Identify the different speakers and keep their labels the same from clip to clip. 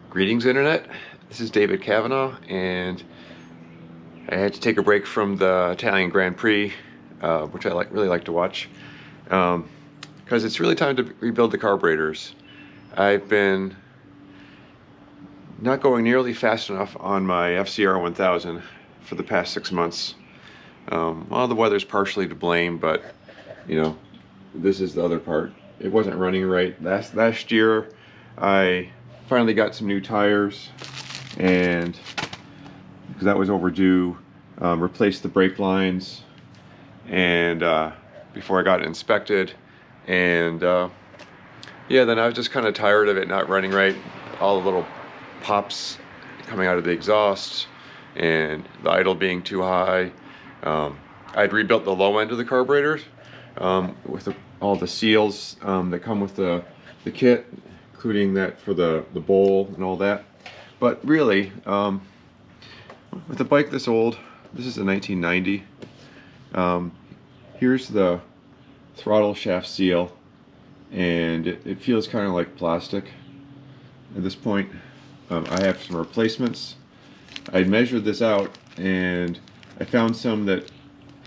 Speaker 1: Greetings, Internet. This is David Kavanaugh, and I had to take a break from the Italian Grand Prix, which I really like to watch, because it's really time to rebuild the carburetors. I've been not going nearly fast enough on my FZR 1000 for the past 6 months. Well, the weather's partially to blame, but you know, this is the other part. It wasn't running right. Last year, I finally got some new tires, and because that was overdue, replaced the brake lines, and before I got it inspected, and yeah, then I was just kind of tired of it not running right. All the little pops coming out of the exhaust, and the idle being too high. I'd rebuilt the low end of the carburetors with all the seals that come with the kit, including that for the bowl and all that. But really, with a bike this old, this is a 1990, here's the throttle shaft seal, and it feels kind of like plastic at this point. I have some replacements. I measured this out, and I found some that,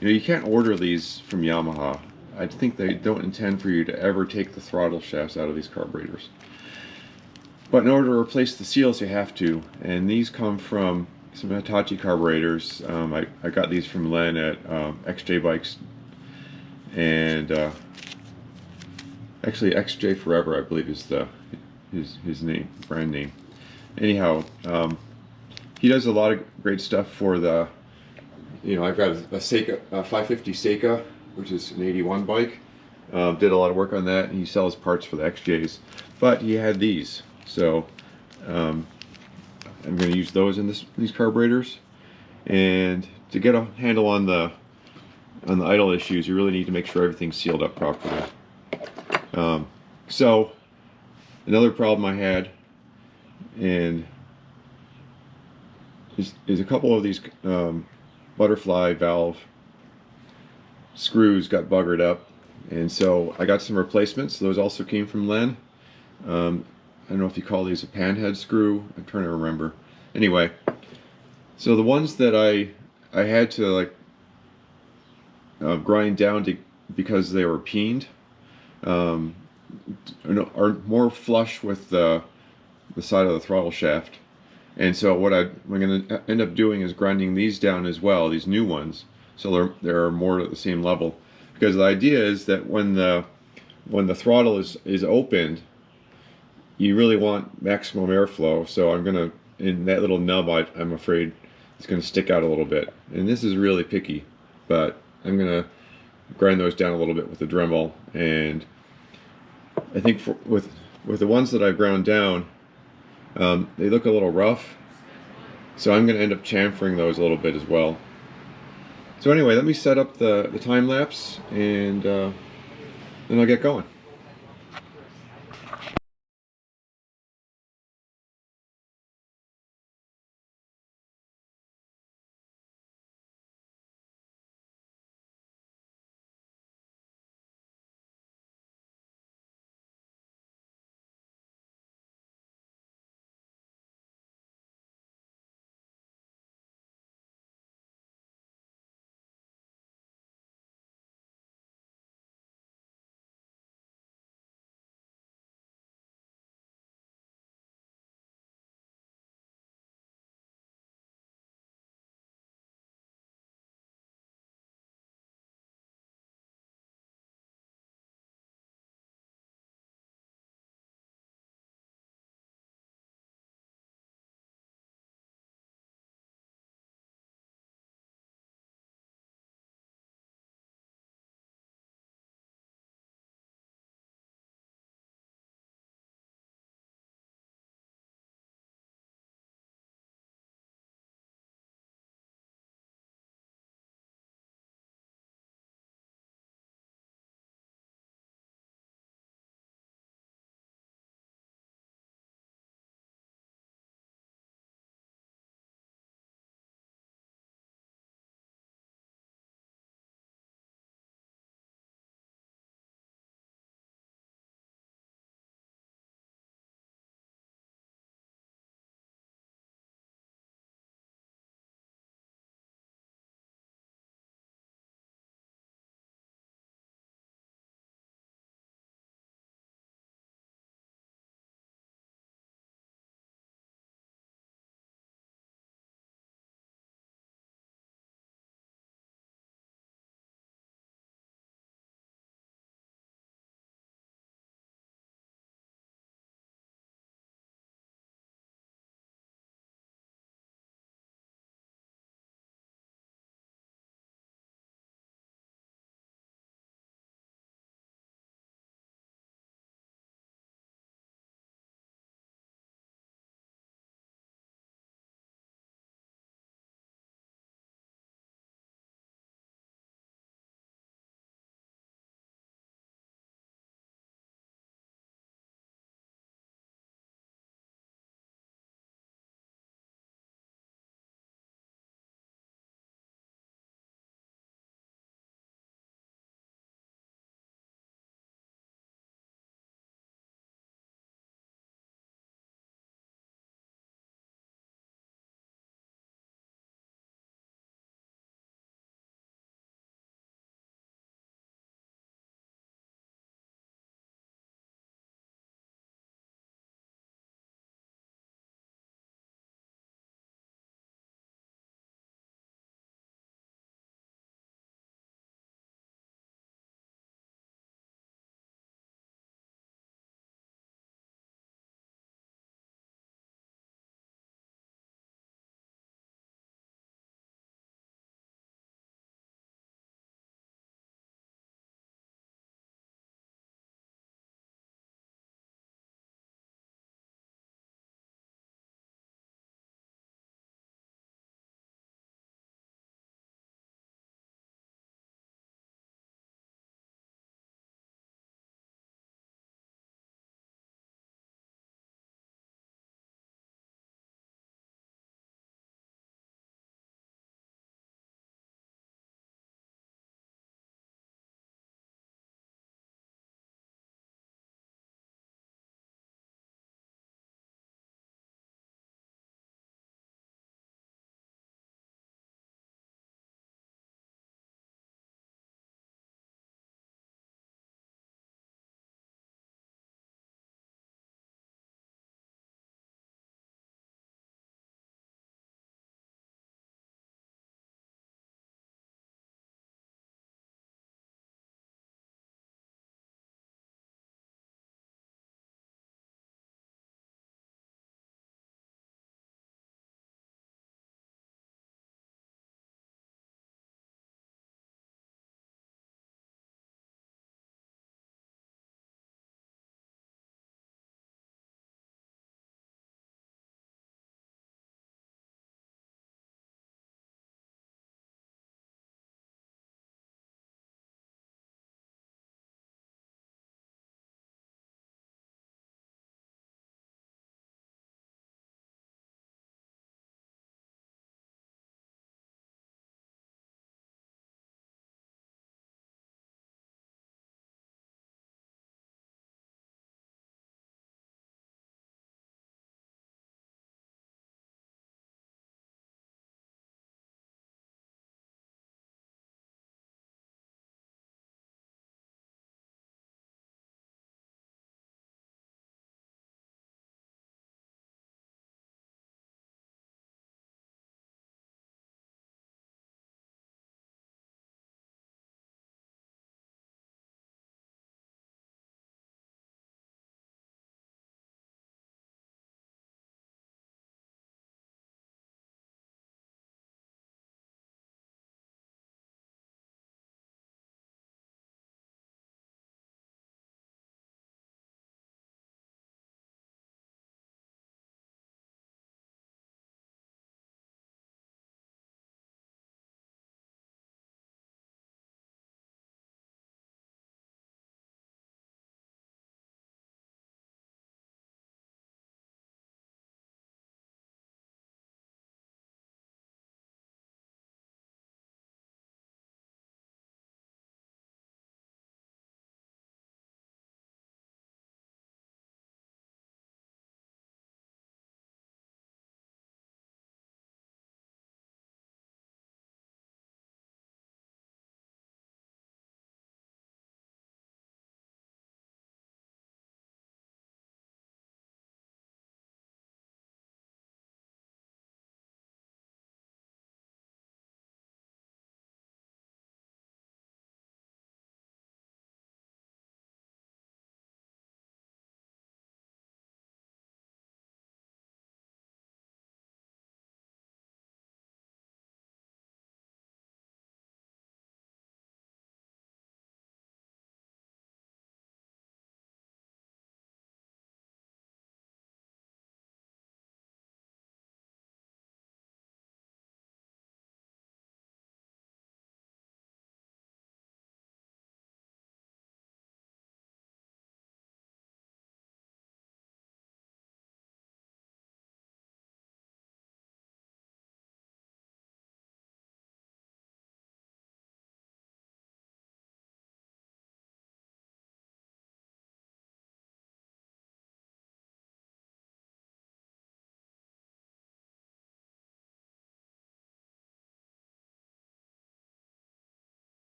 Speaker 1: you can't order these from Yamaha. I think they don't intend for you to ever take the throttle shafts out of these carburetors. But in order to replace the seals, you have to. And these come from some Hitachi carburetors. I got these from Len at XJ Bikes. And actually XJ Forever, I believe, is his name, brand name. Anyhow, he does a lot of great stuff for the, I've got a Seika, 550 Seika, which is an 81 bike. Did a lot of work on that, and he sells parts for the XJs. But he had these, so I'm going to use those in these carburetors. And to get a handle on the idle issues, you really need to make sure everything's sealed up properly. So another problem I had, and is a couple of these butterfly valve screws got buggered up, and so I got some replacements. Those also came from Len. I don't know if you call these a panhead screw. I'm trying to remember. Anyway, so the ones that I had to grind down because they were peened are more flush with the side of the throttle shaft. And so what I'm going to end up doing is grinding these down as well, these new ones, so they're more at the same level. Because the idea is that when the throttle is opened, you really want maximum airflow. So I'm going to, in that little nub, I'm afraid it's going to stick out a little bit. And this is really picky, but I'm going to grind those down a little bit with the Dremel. And I think with the ones that I've ground down, they look a little rough, so I'm going to end up chamfering those a little bit as well. So anyway, let me set up the time lapse, and then I'll get going.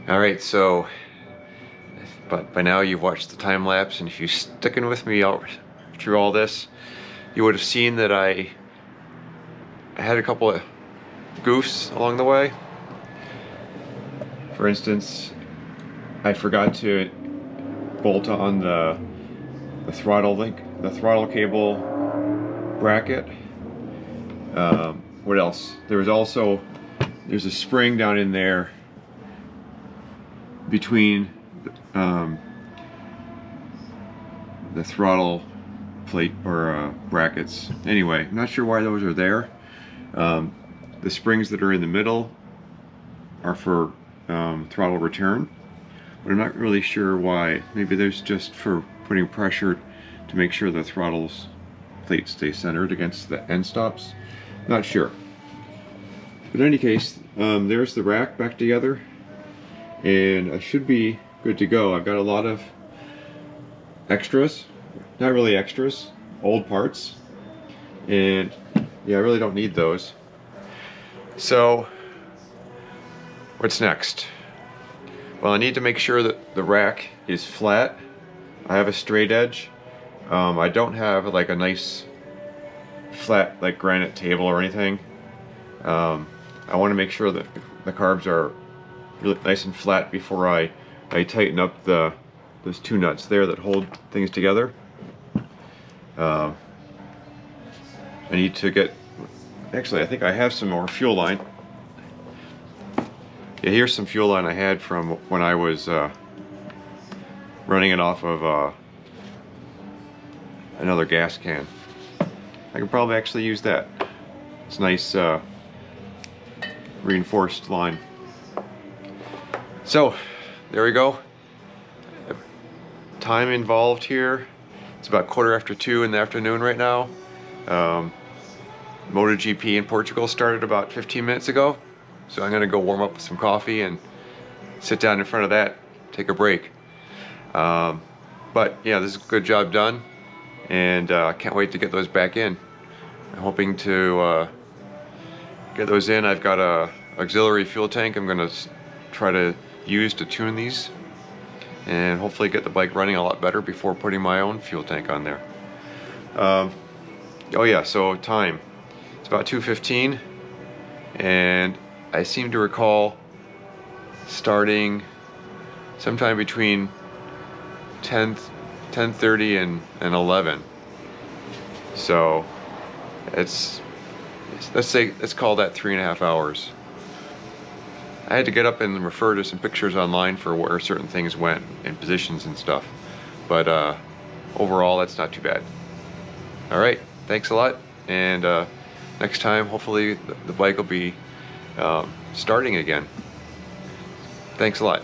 Speaker 1: All right, so but by now you've watched the time lapse, and if you're sticking with me out through all this, you would have seen that I had a couple of goofs along the way. For instance, I forgot to bolt on the throttle cable bracket. What else? There's a spring down in there between the throttle plate or brackets. Anyway, I'm not sure why those are there. The springs that are in the middle are for throttle return, but I'm not really sure why. Maybe there's just for putting pressure to make sure the throttle's plate stays centered against the end stops. Not sure. But in any case, there's the rack back together, and I should be good to go. I've got a lot of extras, not really extras, old parts, and yeah, I really don't need those. So what's next? Well, I need to make sure that the rack is flat. I have a straight edge. I don't have like a nice flat like granite table or anything. I want to make sure that the carbs are really nice and flat before I tighten up those two nuts there that hold things together. I need to get, actually I think I have some more fuel line. Yeah, here's some fuel line I had from when I was running it off of another gas can. I could probably actually use that. It's nice reinforced line. So there we go. Time involved here. It's about 2:15 in the afternoon right now. MotoGP in Portugal started about 15 minutes ago. So I'm gonna go warm up with some coffee and sit down in front of that, take a break. But yeah, this is a good job done, and I can't wait to get those back in. I'm hoping to get those in. I've got a auxiliary fuel tank I'm gonna try to use to tune these, and hopefully get the bike running a lot better before putting my own fuel tank on there. Oh yeah, so time. It's about 2:15, and I seem to recall starting sometime between 10:30 and 11. So let's call that 3.5 hours. I had to get up and refer to some pictures online for where certain things went and positions and stuff, but overall that's not too bad. All right, thanks a lot, and next time hopefully the bike will be starting again. Thanks a lot.